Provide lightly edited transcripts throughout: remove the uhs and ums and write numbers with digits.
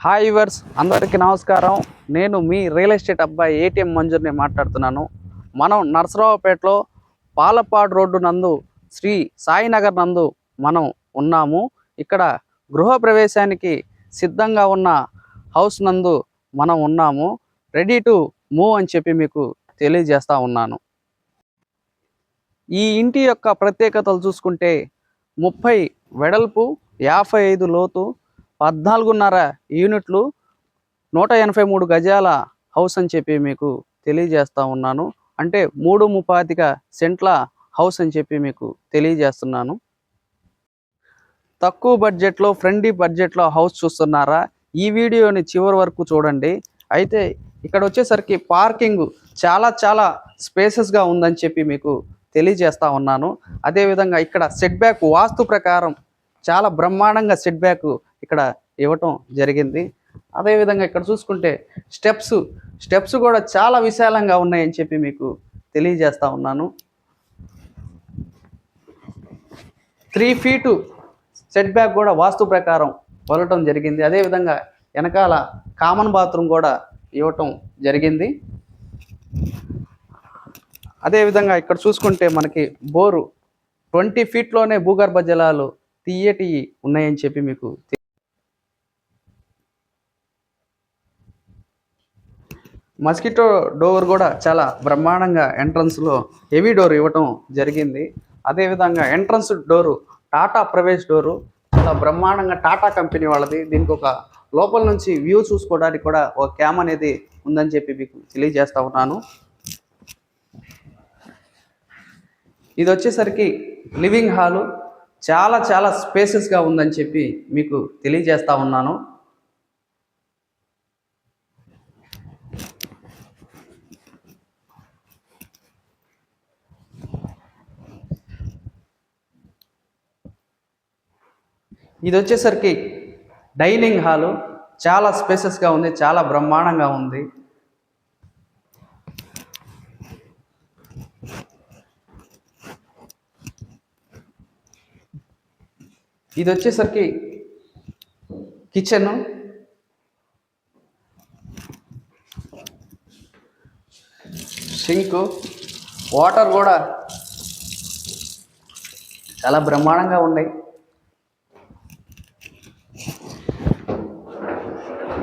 Hi verse అందరికీ నమస్కారం. నేను మీ రియల్ ఎస్టేట్ అబ్బాయి ఏటీఎం మంజూర్ని మాట్లాడుతున్నాను. మనం నర్సరావుపేటలో పాలపాడు రోడ్డు నందు శ్రీ సాయినగర్ నందు మనం ఉన్నాము. ఇక్కడ గృహప్రవేశానికి సిద్ధంగా ఉన్న హౌస్ నందు మనం ఉన్నాము. రెడీ టు మూవ్ అని చెప్పి మీకు తెలియజేస్తా ఉన్నాను. ఈ ఇంటి యొక్క ప్రత్యేకతలు చూసుకుంటే 30 వెడల్పు, 55 లోతు, 14.5 యూనిట్లు, 183 గజాల హౌస్ అని చెప్పి మీకు తెలియజేస్తా ఉన్నాను. అంటే 3.35 సెంట్ల హౌస్ అని చెప్పి మీకు తెలియజేస్తున్నాను. తక్కువ బడ్జెట్లో, ఫ్రెండ్లీ బడ్జెట్లో హౌస్ చూస్తున్నారా? ఈ వీడియోని చివరి వరకు చూడండి. అయితే ఇక్కడ వచ్చేసరికి పార్కింగ్ చాలా స్పేసెస్గా ఉందని చెప్పి మీకు తెలియజేస్తా ఉన్నాను. అదేవిధంగా ఇక్కడ సెట్ బ్యాక్ వాస్తు ప్రకారం చాలా బ్రహ్మాండంగా సెట్ బ్యాక్ ఇక్కడ ఇవ్వటం జరిగింది. అదేవిధంగా ఇక్కడ చూసుకుంటే స్టెప్స్ కూడా చాలా విశాలంగా ఉన్నాయని చెప్పి మీకు తెలియజేస్తా ఉన్నాను. 3 ఫీటు సెట్ బ్యాక్ కూడా వాస్తు ప్రకారం వదలటం జరిగింది. అదేవిధంగా వెనకాల కామన్ బాత్రూమ్ కూడా ఇవ్వటం జరిగింది. అదేవిధంగా ఇక్కడ చూసుకుంటే మనకి బోరు 20 ఫీట్లోనే భూగర్భ జలాలు తీయటి ఉన్నాయని చెప్పి మీకు మస్కిటో డోర్ కూడా చాలా బ్రహ్మాండంగా ఎంట్రన్స్లో హెవీ డోర్ ఇవ్వటం జరిగింది. అదేవిధంగా entrance door Tata Pravesh door చాలా బ్రహ్మాండంగా టాటా కంపెనీ వాళ్ళది. దీనికి ఒక లోపల నుంచి వ్యూ చూసుకోవడానికి కూడా ఒక క్యామ్ అనేది ఉందని చెప్పి మీకు తెలియజేస్తా ఉన్నాను. ఇది వచ్చేసరికి లివింగ్ హాలు చాలా స్పేసెస్గా ఉందని చెప్పి మీకు తెలియజేస్తా ఉన్నాను. ఇది వచ్చేసరికి డైనింగ్ హాలు చాలా స్పేసెస్గా ఉంది, చాలా బ్రహ్మాండంగా ఉంది. ఇది వచ్చేసరికి కిచెన్, సింక్, వాటర్ కూడా చాలా బ్రహ్మాండంగా ఉన్నాయి.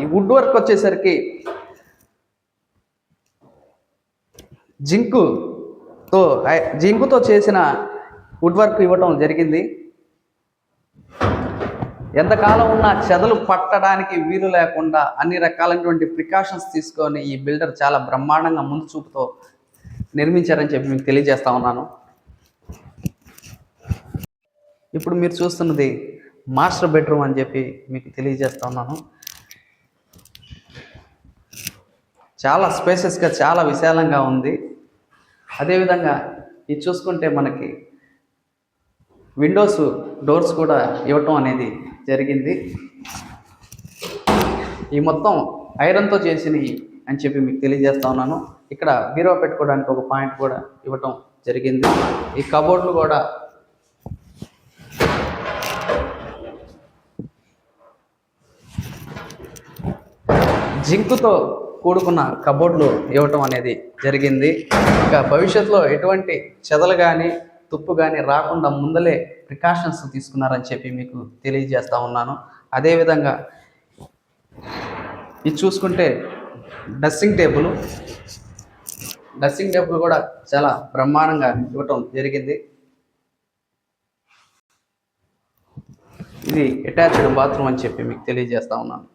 ఈ వుడ్ వర్క్ వచ్చేసరికి జింకుతో చేసిన వుడ్ వర్క్ ఇవ్వటం జరిగింది. ఎంతకాలం ఉన్నా చెదలు పట్టడానికి వీలు లేకుండా అన్ని రకాలైనటువంటి ప్రికాషన్స్ తీసుకొని ఈ బిల్డర్ చాలా బ్రహ్మాండంగా ముందు చూపుతో నిర్మించారని చెప్పి మీకు తెలియజేస్తా ఉన్నాను. ఇప్పుడు మీరు చూస్తున్నది మాస్టర్ బెడ్రూమ్ అని చెప్పి మీకు తెలియజేస్తా ఉన్నాను. చాలా స్పేసెస్గా చాలా విశాలంగా ఉంది. అదేవిధంగా ఇది చూసుకుంటే మనకి డోర్స్ కూడా ఇవ్వటం అనేది జరిగింది. ఈ మొత్తం ఐరన్తో చేసినవి అని చెప్పి మీకు తెలియజేస్తా ఉన్నాను. ఇక్కడ బీరో పెట్టుకోవడానికి ఒక పాయింట్ కూడా ఇవ్వటం జరిగింది. ఈ కబోర్డ్లు కూడా జింకుతో కూడుకున్న కబోర్డ్లు ఇవ్వటం అనేది జరిగింది. ఇక భవిష్యత్తులో ఎటువంటి చెదలు కానీ తుప్పు కానీ రాకుండా ముందలే ప్రికాషన్స్ తీసుకున్నారని చెప్పి మీకు తెలియజేస్తా ఉన్నాను. అదేవిధంగా ఇది చూసుకుంటే డ్రెస్సింగ్ టేబుల్ కూడా చాలా బ్రహ్మాండంగా ఇవ్వటం జరిగింది. ఇది అటాచ్డ్ బాత్రూమ్ అని చెప్పి మీకు తెలియజేస్తా ఉన్నాను.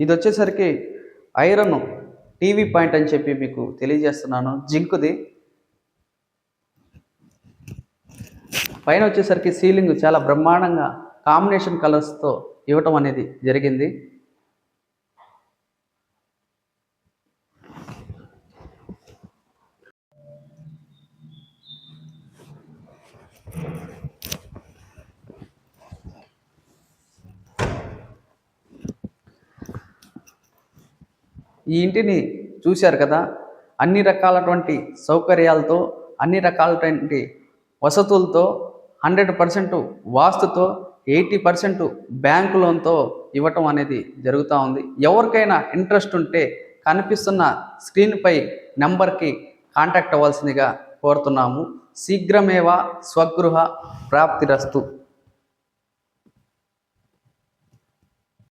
ఇది వచ్చేసరికి ఐరన్ టీవీ పాయింట్ అని చెప్పి మీకు తెలియజేస్తున్నాను. జింకుది. పైన వచ్చేసరికి సీలింగ్ చాలా బ్రహ్మాండంగా కాంబినేషన్ కలర్స్తో ఇవ్వటం అనేది జరిగింది. ఈ ఇంటిని చూశారు కదా, అన్ని రకాలటువంటి సౌకర్యాలతో అన్ని రకాలైనటువంటి వసతులతో 100% వాస్తుతో 80% బ్యాంకు లోన్తో ఇవ్వటం అనేది జరుగుతూ ఉంది. ఎవరికైనా ఇంట్రెస్ట్ ఉంటే కనిపిస్తున్న స్క్రీన్పై నెంబర్కి కాంటాక్ట్ అవ్వాల్సిందిగా కోరుతున్నాము. శీఘ్రమేవా స్వగృహ ప్రాప్తిరస్తు.